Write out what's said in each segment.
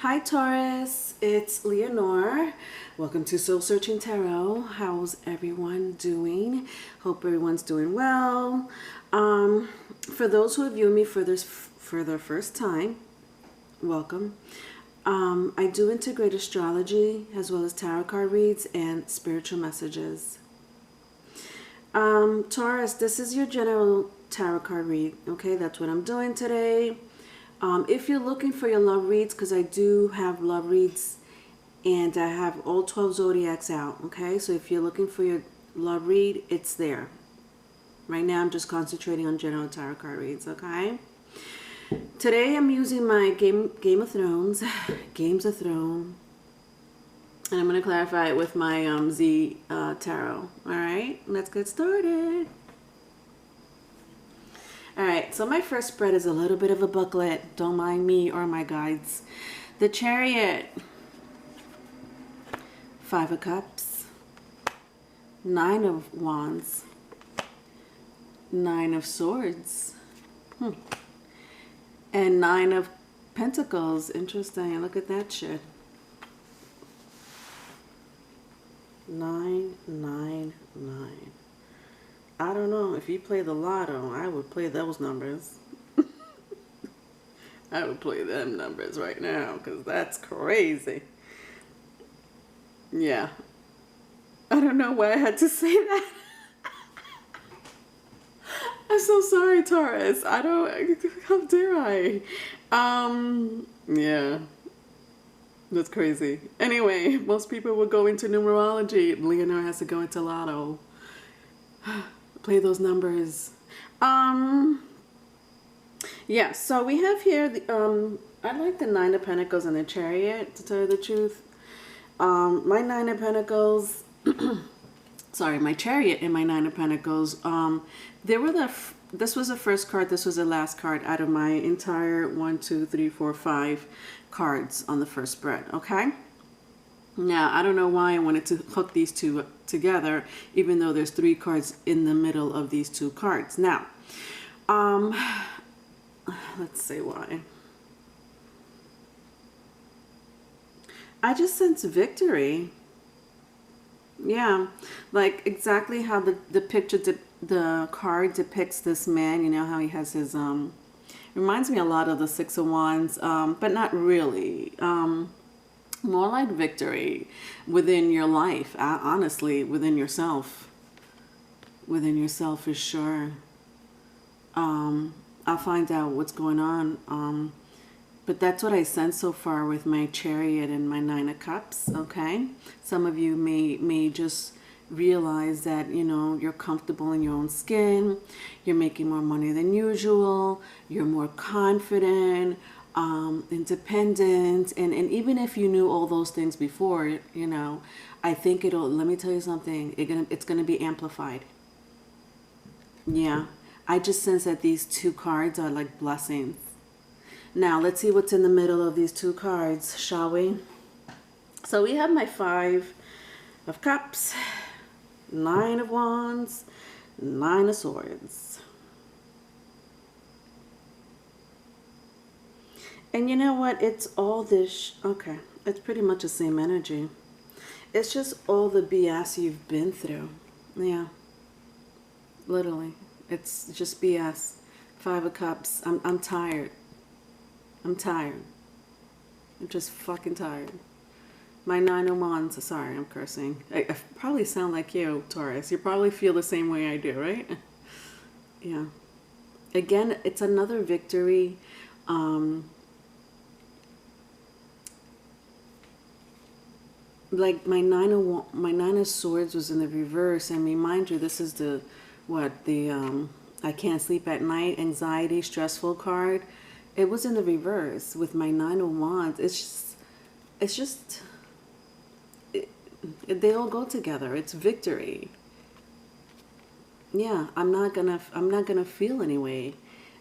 Hi Taurus, it's Leonor. Welcome to Soul Searching Tarot. How's everyone doing? Hope everyone's doing well. For those who have viewed me for the first time, welcome. I do integrate astrology as well as tarot card reads and spiritual messages. Taurus, this is your general tarot card read. Okay, that's what I'm doing today. If you're looking for your love reads, because I do have love reads and I have all 12 zodiacs out, okay? So if you're looking for your love read, it's there. Right now I'm just concentrating on general tarot card reads, okay? Today I'm using my Game of Thrones, Games of Thrones, and I'm going to clarify it with my Z Tarot. Alright, let's get started. Alright, so my first spread is a little bit of a booklet. Don't mind me or my guides. The Chariot. 5 of Cups. 9 of Wands. 9 of Swords. And 9 of Pentacles. Interesting. Look at that shit. 9, 9, 9. I don't know. If you play the lotto, I would play those numbers. I would play them numbers right now because that's crazy. Yeah. I don't know why I had to say that. I'm so sorry, Taurus. I don't... How dare I? Yeah. That's crazy. Anyway, most people would go into numerology. Leonor has to go into lotto. Play those numbers. Yeah, so we have here the I like the 9 of Pentacles and the Chariot, to tell you the truth. My 9 of Pentacles sorry, my Chariot and my 9 of Pentacles, this was the first card, this was the last card out of my entire 1, 2, 3, 4, 5 cards on the first spread, okay? Now, I don't know why I wanted to hook these two together, even though there's 3 cards in the middle of these 2 cards. Now, let's see why. I just sense victory. Yeah, like exactly how the picture, the card depicts this man. You know how he has his, reminds me a lot of the 6 of Wands, but not really. More like victory within your life, honestly, within yourself. Within yourself for sure. I'll find out what's going on. But that's what I sense so far with my Chariot and my 9 of Cups, okay? Some of you may just realize that, you know, you're comfortable in your own skin. You're making more money than usual. You're more confident. Independent, and even if you knew all those things before, you know, I think let me tell you something, it's gonna be amplified. Yeah, I just sense that these 2 cards are like blessings. Now let's see what's in the middle of these 2 cards, shall we? So we have my 5 of Cups, 9 of Wands, 9 of Swords. And you know what? It's all this... Okay, it's pretty much the same energy. It's just all the BS you've been through. Yeah. Literally. It's just BS. 5 of Cups. I'm tired. I'm tired. I'm just fucking tired. My 9 of Wands. Sorry, I'm cursing. I probably sound like you, Taurus. You probably feel the same way I do, right? Yeah. Again, it's another victory. Like my 9 of Swords was in the reverse. I mean, mind you, this is the I can't sleep at night, anxiety, stressful card. It was in the reverse with my 9 of Wands. It's just they all go together. It's victory. Yeah, I'm not gonna feel anyway.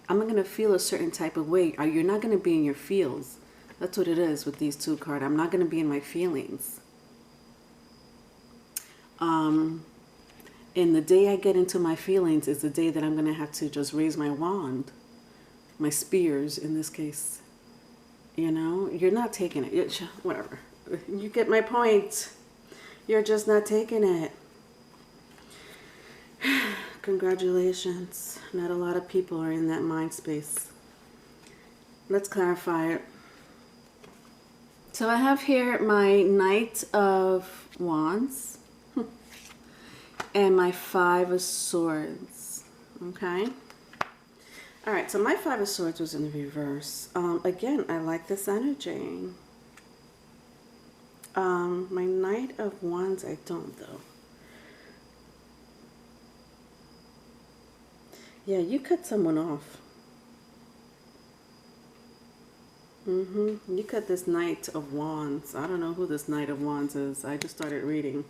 I'm gonna feel a certain type of way. You're not gonna be in your feels. That's what it is with these 2 cards. I'm not gonna be in my feelings. And the day I get into my feelings is the day that I'm going to have to just raise my wand, my spears in this case. You know, you're not taking it. Whatever. You get my point. You're just not taking it. Congratulations. Not a lot of people are in that mind space. Let's clarify it. So I have here my Knight of Wands and my Five of Swords. Okay. All right. So my Five of Swords was in the reverse. Again, I like this energy. My Knight of Wands, I don't though. Yeah, you cut someone off. You cut this Knight of Wands. I don't know who this Knight of Wands is. I just started reading.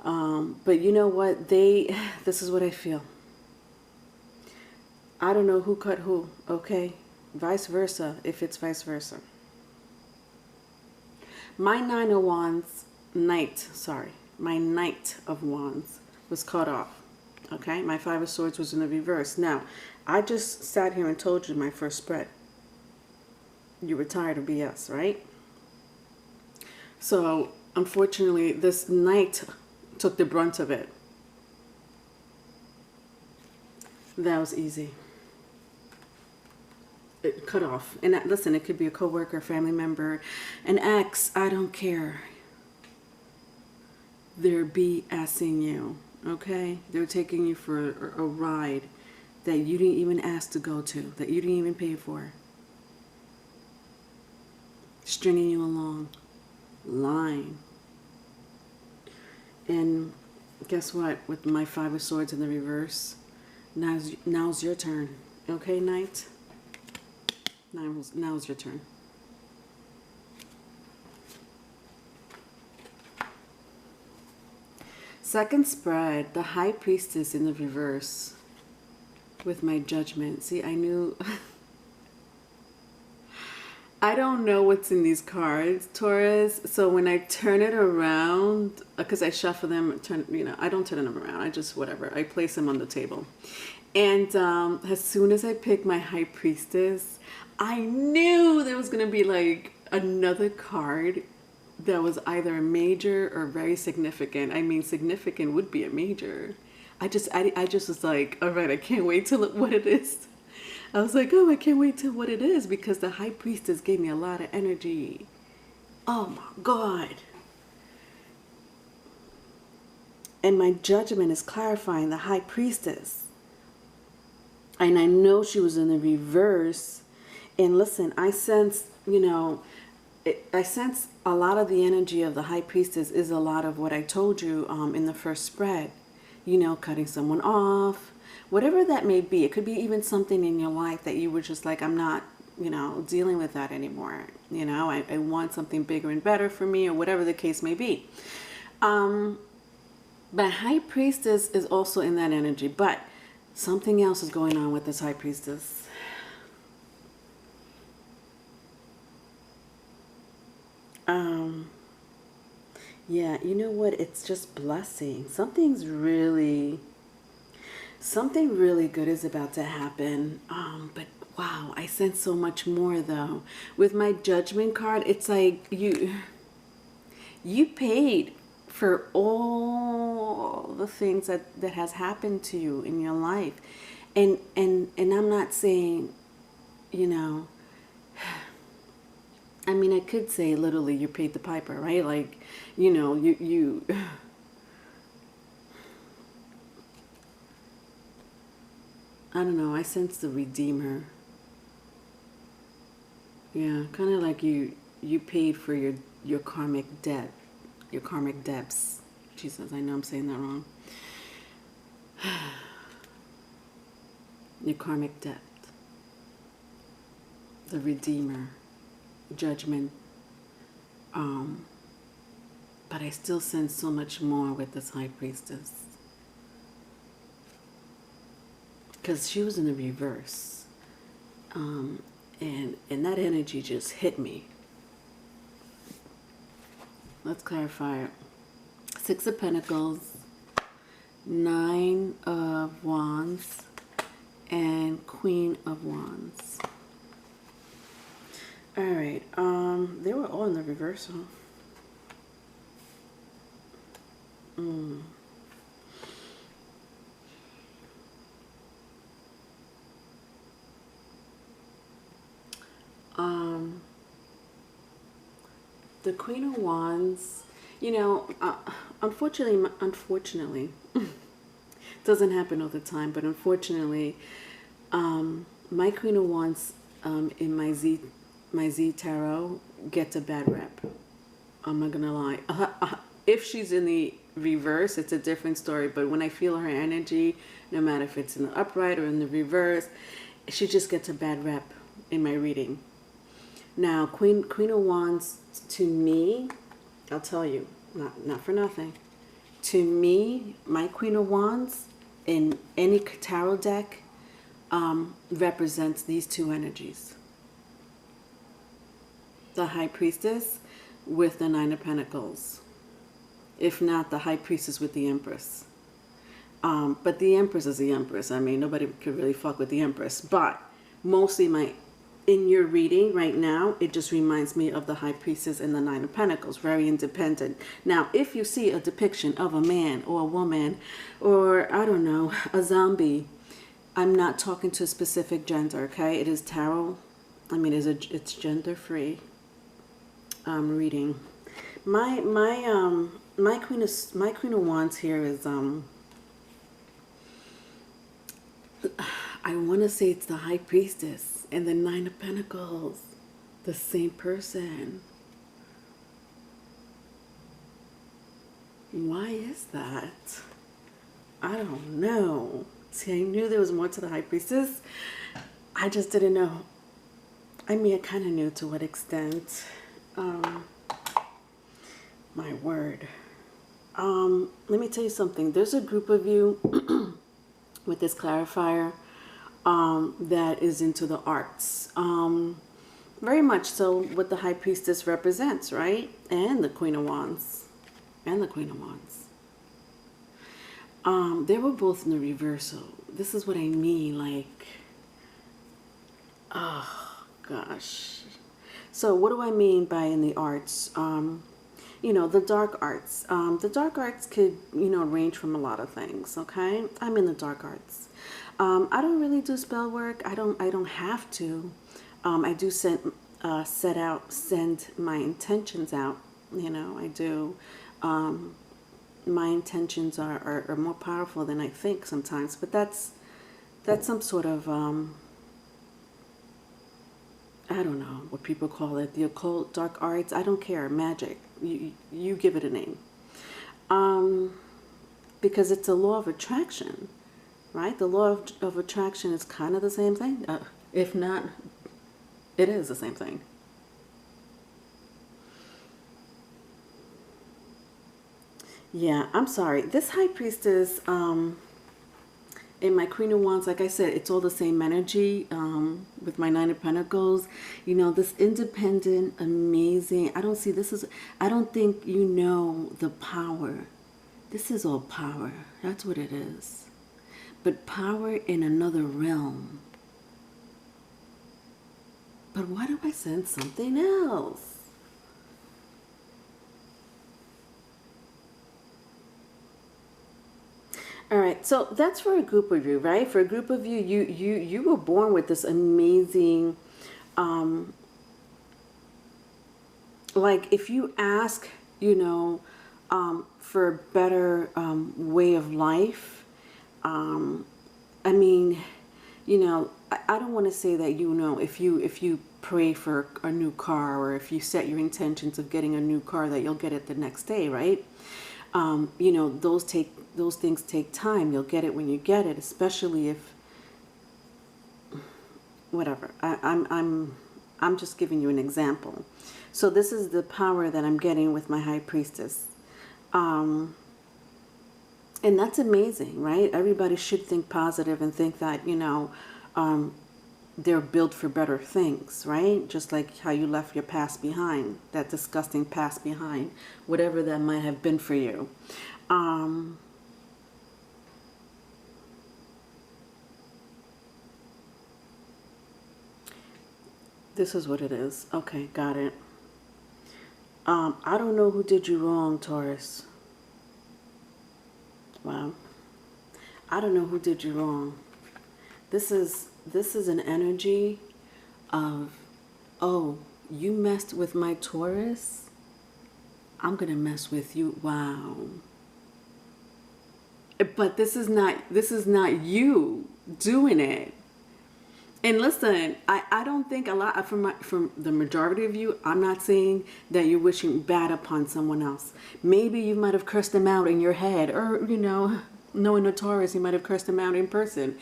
But you know what? This is what I feel. I don't know who cut who, okay? Vice versa, if it's vice versa. My Nine of Wands, my Knight of Wands was cut off. Okay, my Five of Swords was in the reverse. Now, I just sat here and told you my first spread. You were tired of BS, right? So, unfortunately, this Knight took the brunt of it. That was easy. It cut off. And listen, it could be a coworker, family member, an ex, I don't care. They're BSing you. Okay, they're taking you for a ride that you didn't even ask to go to, that you didn't even pay for. Stringing you along, lying. And guess what? With my Five of Swords in the reverse, now's your turn. Okay, Knight? Now's your turn. Second spread, the High Priestess in the reverse with my Judgment. See, I knew... I don't know what's in these cards, Taurus. So when I turn it around, because I shuffle them, I don't turn them around. I just, whatever, I place them on the table. And as soon as I pick my High Priestess, I knew there was going to be like another card that was either a major or very significant. I mean, significant would be a major. I just was like, all right, I can't wait to look what it is. I was like, oh, I can't wait till what it is, because the High Priestess gave me a lot of energy. Oh my God. And my Judgment is clarifying the High Priestess. And I know she was in the reverse. And listen, I sense, I sense a lot of the energy of the High Priestess is a lot of what I told you in the first spread. Cutting someone off, whatever that may be. It could be even something in your life that you were just like, I'm not, dealing with that anymore. I want something bigger and better for me, or whatever the case may be. But High Priestess is also in that energy, but something else is going on with this High Priestess. Yeah, you know what? It's just blessing. Something really good is about to happen. But wow, I sense so much more though. With my Judgment card, it's like you paid for all the things that has happened to you in your life. And I'm not saying, I mean, I could say literally you paid the piper, right? Like, you I don't know, I sense the Redeemer. Yeah, kind of like you paid for your karmic debt, your karmic debts. Jesus, I know I'm saying that wrong. Your karmic debt. The Redeemer. Judgment. But I still sense so much more with this High Priestess, because she was in the reverse, and that energy just hit me. Let's clarify it. Six of Pentacles, Nine of Wands, and Queen of Wands. All right. They were all in the reversal. Um, the Queen of Wands, you know, unfortunately, doesn't happen all the time, but unfortunately, my Queen of Wands in my Z tarot gets a bad rep. I'm not gonna lie. If she's in the reverse, it's a different story. But when I feel her energy, no matter if it's in the upright or in the reverse, she just gets a bad rep in my reading. Now, Queen of Wands, to me, I'll tell you, not for nothing. To me, my Queen of Wands in any tarot deck represents these two energies. The High Priestess with the Nine of Pentacles. If not, the High Priestess with the Empress. But the Empress is the Empress. I mean, nobody could really fuck with the Empress. But mostly in your reading right now, it just reminds me of the High Priestess and the Nine of Pentacles. Very independent. Now, if you see a depiction of a man or a woman or, I don't know, a zombie, I'm not talking to a specific gender, okay? It is tarot. I mean, it's gender-free reading. My Queen of Wands here is I want to say it's the High Priestess and the Nine of Pentacles, the same person. Why is that? I don't know. See, I knew there was more to the High Priestess. I just didn't know. I mean, I kind of knew to what extent. My word. Let me tell you something. There's a group of you with this clarifier that is into the arts. Very much so what the High Priestess represents, right? And the Queen of Wands. And the Queen of Wands. They were both in the reversal. This is what I mean, like, oh gosh. So what do I mean by in the arts? You know, the dark arts. The dark arts could, you know, range from a lot of things, okay? I'm in the dark arts. I don't really do spell work. I don't have to. I do send my intentions out, you know, I do. My intentions are more powerful than I think sometimes, but that's some sort of, I don't know what people call it, the occult, dark arts. I don't care, magic. You give it a name. Because it's a law of attraction, right? The law of attraction is kind of the same thing. If not, it is the same thing. Yeah, I'm sorry. This High Priestess in my Queen of Wands, like I said, it's all the same energy with my Nine of Pentacles. You know, this independent, amazing. I don't think you know the power. This is all power. That's what it is. But power in another realm. But why do I sense something else? All right, so that's for a group of you, right? For a group of you, you were born with this amazing, like if you ask, you know, for a better way of life, I mean, you know, I don't want to say that, you know, if you pray for a new car or if you set your intentions of getting a new car that you'll get it the next day, right? You know, those things take time. You'll get it when you get it, especially if, whatever. I'm just giving you an example. So this is the power that I'm getting with my High Priestess. And that's amazing, right? Everybody should think positive and think that, you know, they're built for better things, right? Just like how you left your past behind, that disgusting past behind, whatever that might have been for you. This is what it is. Okay, got it. I don't know who did you wrong, Taurus. Wow. I don't know who did you wrong. This is an energy of, oh, you messed with my Taurus? I'm going to mess with you. Wow. But this is not you doing it. And listen, I don't think a lot from the majority of you, I'm not saying that you're wishing bad upon someone else. Maybe you might have cursed them out in your head, or, you know, knowing a Taurus, you might have cursed them out in person.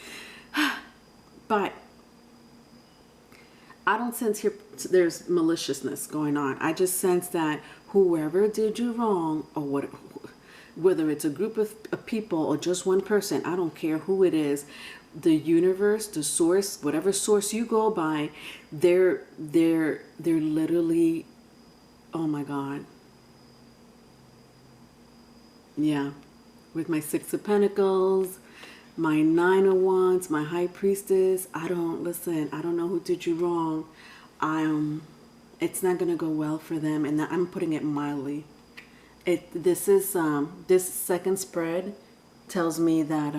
But I don't sense here there's maliciousness going on. I just sense that whoever did you wrong, or whether it's a group of people or just one person, I don't care who it is, the universe, the source, whatever source you go by, they're literally, oh my God. Yeah. With my Six of Pentacles, my Nine of Wands, my High Priestess, I don't know who did you wrong. It's not going to go well for them, and I'm putting it mildly. This second spread tells me that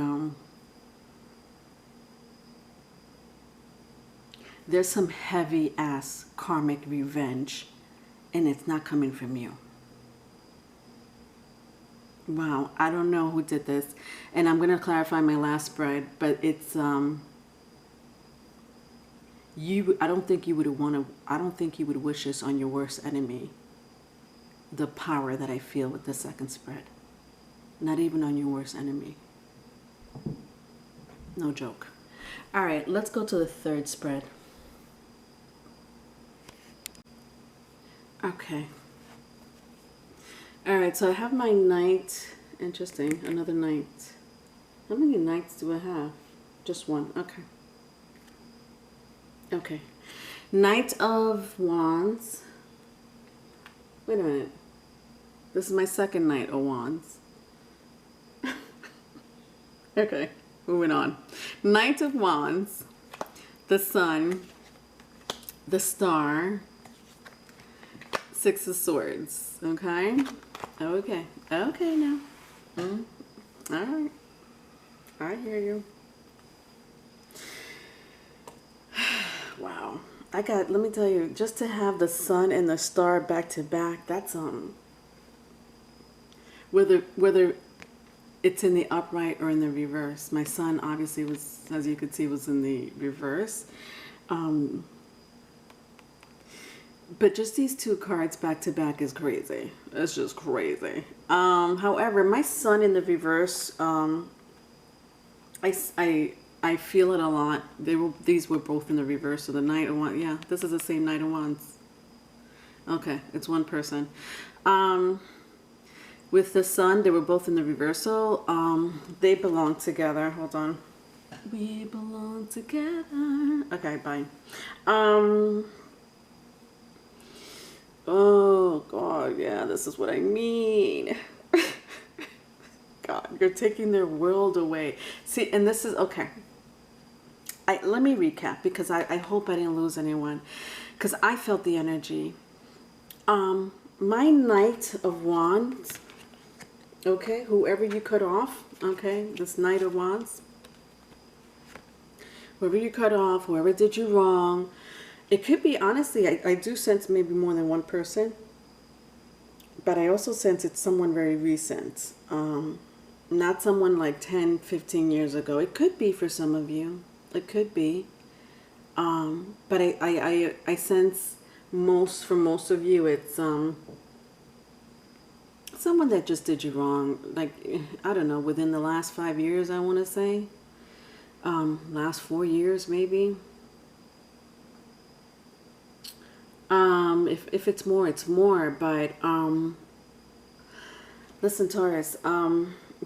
there's some heavy ass karmic revenge, and it's not coming from you. Wow, I don't know who did this, and I'm going to clarify my last spread, but it's I don't think you would wish this on your worst enemy. The power that I feel with the second spread. Not even on your worst enemy. No joke. All right, let's go to the third spread. Okay. All right, so I have my Knight. Interesting, another Knight. How many Knights do I have? Just one, okay. Okay. Knight of Wands. Wait a minute. This is my second Knight of Wands. Okay, moving on. Knight of Wands, the Sun, the Star, Six of Swords. Okay? Okay. Okay now. All right. I hear you. Wow. Let me tell you, just to have the Sun and the Star back to back, that's whether it's in the upright or in the reverse. My Sun obviously was, as you could see, was in the reverse. But just these two cards back to back is crazy. It's just crazy. However, my Sun in the reverse, I feel it a lot. These were both in the reverse. So the Knight of Wands, yeah, this is the same Knight of Wands. Okay, it's one person. With the Sun, they were both in the reversal. They belong together. Hold on. We belong together. Okay, bye. Oh God, yeah, this is what I mean. God, you're taking their world away. See, and this is okay. Let me recap, because I hope I didn't lose anyone, because I felt the energy. My Knight of Wands, okay, whoever you cut off, okay, this Knight of Wands, whoever you cut off, whoever did you wrong, it could be, honestly, I do sense maybe more than one person, but I also sense it's someone very recent, not someone like 10, 15 years ago. It could be for some of you. It could be, but I sense for most of you, it's someone that just did you wrong. Like, I don't know, within the last 5 years, I want to say, last 4 years maybe. If it's more, it's more. But listen, Taurus,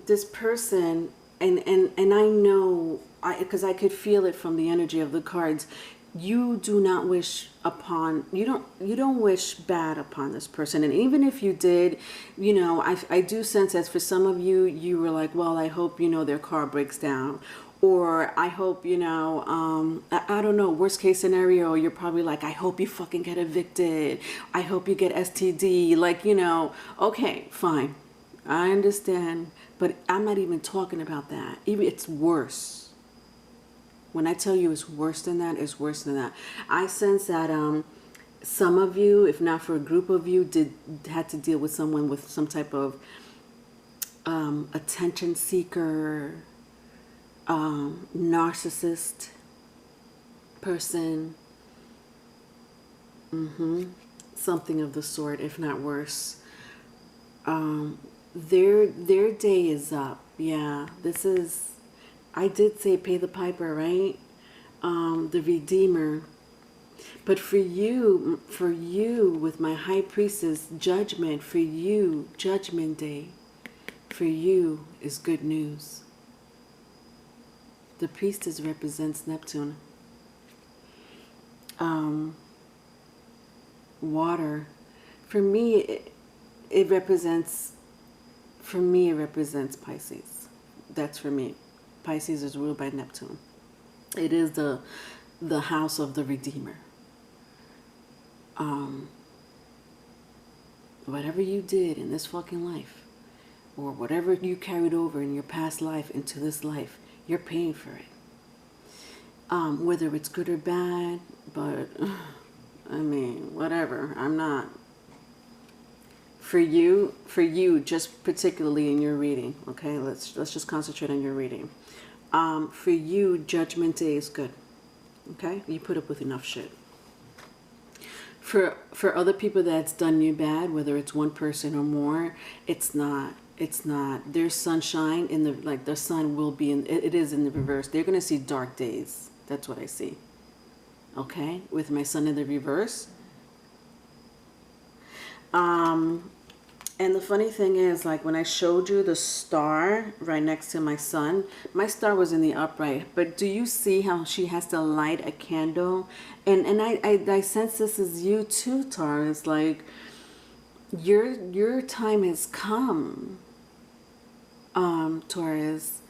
this person, and I know, because I could feel it from the energy of the cards, you do not wish upon, you don't wish bad upon this person. And even if you did, you know, I do sense that for some of you, you were like, well, I hope, you know, their car breaks down, Or I hope, you know, I don't know, worst case scenario, you're probably like, I hope you fucking get evicted. I hope you get STD. Like, you know, okay, fine. I understand. But I'm not even talking about that. Even it's worse. When I tell you it's worse than that, it's worse than that. I sense that some of you, if not for a group of you, had to deal with someone with some type of attention seeker, narcissist person, something of the sort, if not worse. Their day is up. Yeah, this is, I did say pay the piper, right? The Redeemer. But for you with my High Priestess judgment, for you, Judgment Day, for you is good news. The Priestess represents Neptune. Water. For me, it represents Pisces. That's for me. Pisces is ruled by Neptune. It is the house of the Redeemer. Whatever you did in this fucking life, or whatever you carried over in your past life into this life, you're paying for it. Whether it's good or bad, but I mean, whatever. I'm not. For you, just particularly in your reading, okay? Let's just concentrate on your reading. For you, Judgment Day is good. Okay? You put up with enough shit. For other people that's done you bad, whether it's one person or more, it's not. There's sunshine in the, like, the sun will be in, it is in the reverse. They're going to see dark days. That's what I see. Okay? With my sun in the reverse. And the funny thing is, like, when I showed you the star right next to my sun, my star was in the upright. But do you see how she has to light a candle? And I sense this is you too, Taurus. Like, your time has come, Taurus.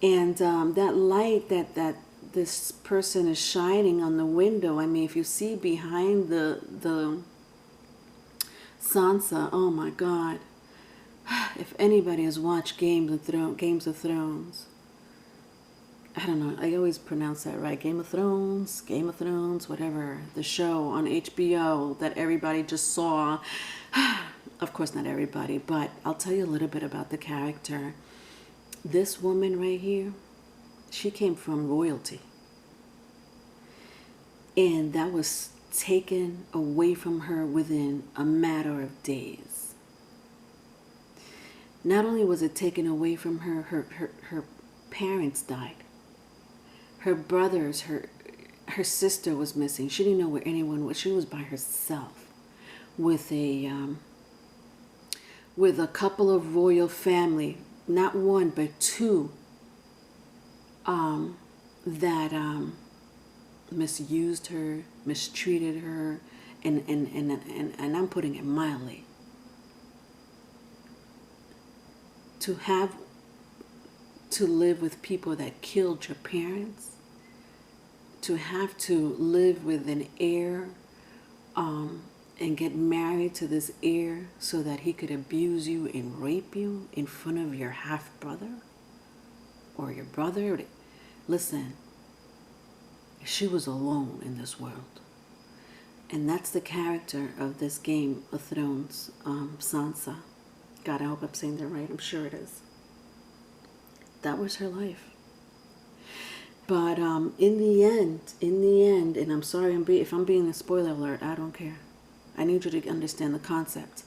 And that light that this person is shining on the window, I mean, if you see behind the Sansa, oh my God. If anybody has watched Games of Thrones, I don't know, I always pronounce that right. Game of Thrones, whatever. The show on HBO that everybody just saw. Of course, not everybody, but I'll tell you a little bit about the character. This woman right here, she came from royalty. And that was taken away from her within a matter of days. Not only was it taken away from her, her parents died. Her brothers, her sister was missing. She didn't know where anyone was. She was by herself with a couple of royal family, not one but two, that misused her, mistreated her, and I'm putting it mildly. To have to live with people that killed your parents, to have to live with an heir, and get married to this heir so that he could abuse you and rape you in front of your half-brother or your brother. Listen, she was alone in this world. And that's the character of this Game of Thrones, Sansa. God, I hope I'm saying that right. I'm sure it is. That was her life. But in the end, and I'm sorry if I'm being a spoiler alert, I don't care. I need you to understand the concept.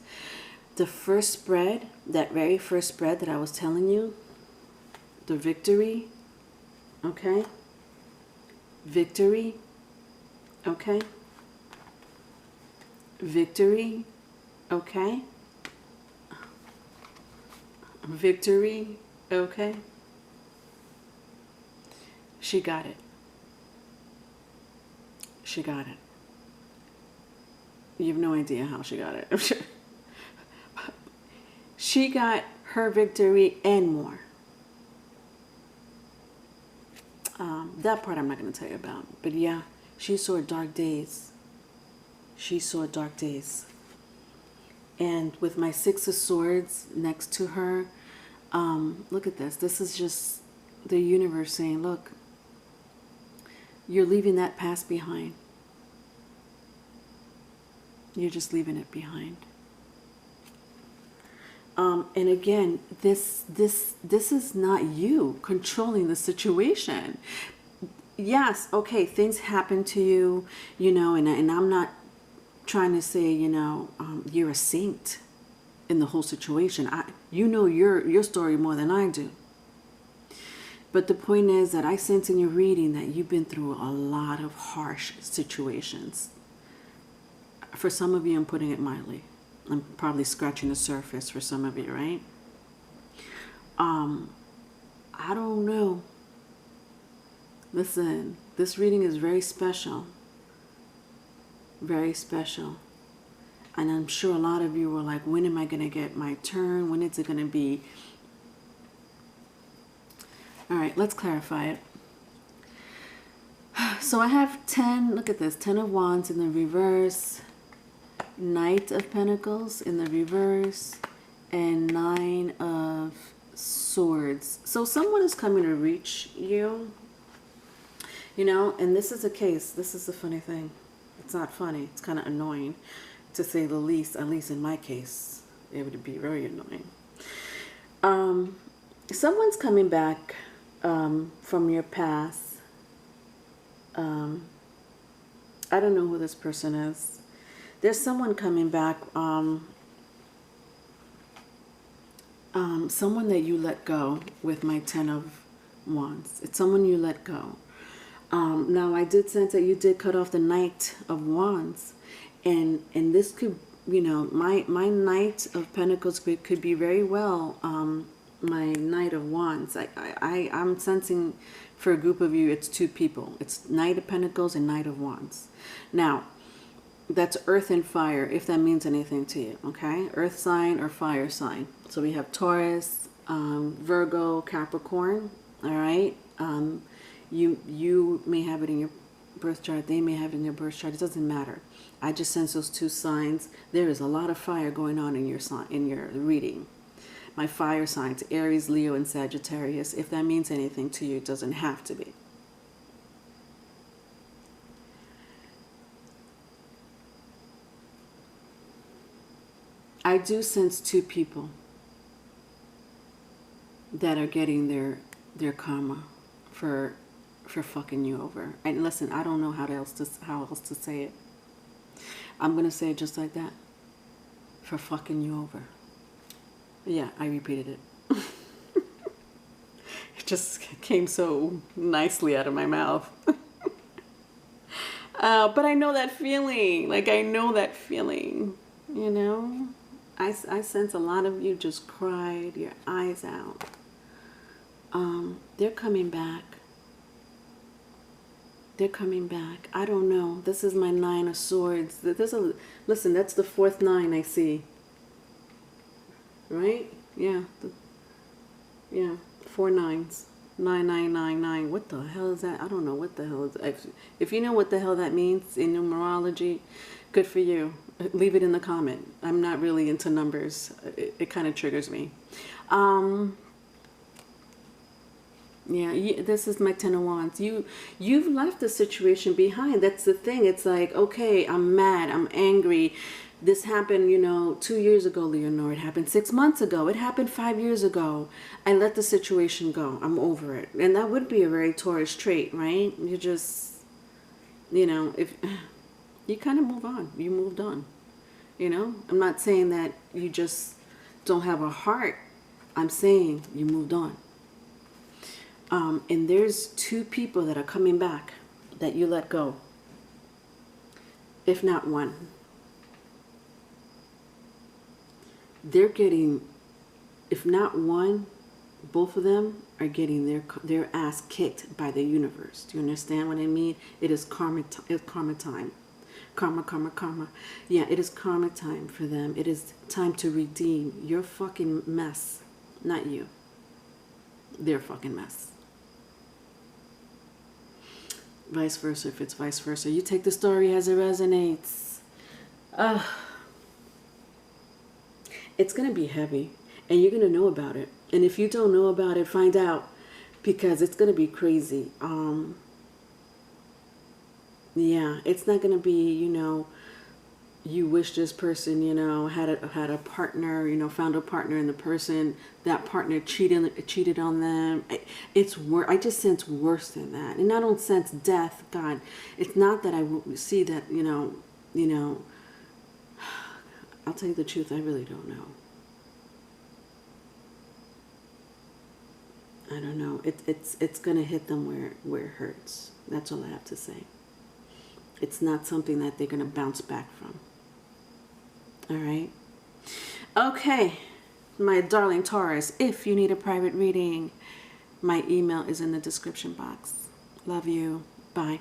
The first spread, that very first spread that I was telling you, the victory, okay? Victory, okay? Victory, okay? Victory, okay? She got it. She got it. You have no idea how she got it. She got her victory and more. that part I'm not going to tell you about. But yeah, she saw dark days. She saw dark days. And with my Six of Swords next to her, look at this. This is just the universe saying, look, you're leaving that past behind. You're just leaving it behind. And again, this is not you controlling the situation. Yes, okay, things happen to you, you know, and I'm not trying to say, you know, you're a saint in the whole situation. You know your story more than I do. But the point is that I sense in your reading that you've been through a lot of harsh situations. For some of you, I'm putting it mildly. I'm probably scratching the surface for some of you, right? I don't know. Listen, this reading is very special. Very special. And I'm sure a lot of you were like, when am I going to get my turn? When is it going to be? All right, let's clarify it. So I have 10, look at this, 10 of Wands in the reverse, Knight of Pentacles in the reverse, and 9 of Swords. So someone is coming to reach you, you know, and this is a case. This is the funny thing. It's not funny. It's kind of annoying, to say the least. At least in my case, it would be very annoying. Someone's coming back from your past. I don't know who this person is. There's someone coming back. Someone that you let go with my 10 of Wands. It's someone you let go. Now, I did sense that you did cut off the Knight of Wands. And this could, you know, my Knight of Pentacles could be very well my Knight of Wands. I'm sensing for a group of you, it's two people. It's Knight of Pentacles and Knight of Wands. Now, that's earth and fire, if that means anything to you, okay? Earth sign or fire sign. So we have Taurus, Virgo, Capricorn, all right? You may have it in your birth chart. They may have it in their birth chart. It doesn't matter. I just sense those two signs. There is a lot of fire going on in your sign, in your reading. My fire signs, Aries, Leo, and Sagittarius. If that means anything to you, it doesn't have to be. I do sense two people that are getting their karma for fucking you over. And listen, I don't know how else to say it. I'm gonna say it just like that. For fucking you over. Yeah, I repeated it. It just came so nicely out of my mouth. But I know that feeling. Like, I know that feeling, you know? I sense a lot of you just cried your eyes out. They're coming back. They're coming back. I don't know. This is my 9 of Swords. Listen, that's the 4th 9 I see. Right? Yeah. Yeah. 4 9s. 9999. What the hell is that? I don't know what the hell is that. If you know what the hell that means in numerology, good for you. Leave it in the comment. I'm not really into numbers. It kind of triggers me. Yeah, this is my 10 of Wands. You've left the situation behind. That's the thing. It's like, okay, I'm mad. I'm angry. This happened, you know, 2 years ago, Leonor. It happened 6 months ago. It happened 5 years ago. I let the situation go. I'm over it. And that would be a very Taurus trait, right? You just, you know, if you kind of move on. You moved on. You know, I'm not saying that you just don't have a heart. I'm saying you moved on. And there's two people that are coming back that you let go. If not one. They're getting, if not one, both of them are getting their ass kicked by the universe. Do you understand what I mean? It is karma time. Karma. Yeah, it is karma time for them. It is time to redeem your fucking mess. Not you. Their fucking mess. Vice versa, if it's vice versa. You take the story as it resonates. It's going to be heavy, and you're going to know about it. And if you don't know about it, find out, because it's going to be crazy. Yeah, it's not going to be, you know, you wish this person, you know, had a partner, you know, found a partner, and the person, that partner cheated on them. It's worse. I just sense worse than that. And I don't sense death, God. It's not that I see that, you know, I'll tell you the truth, I really don't know. I don't know. It's going to hit them where it hurts. That's all I have to say. It's not something that they're going to bounce back from. All right. Okay. My darling Taurus, if you need a private reading, my email is in the description box. Love you. Bye.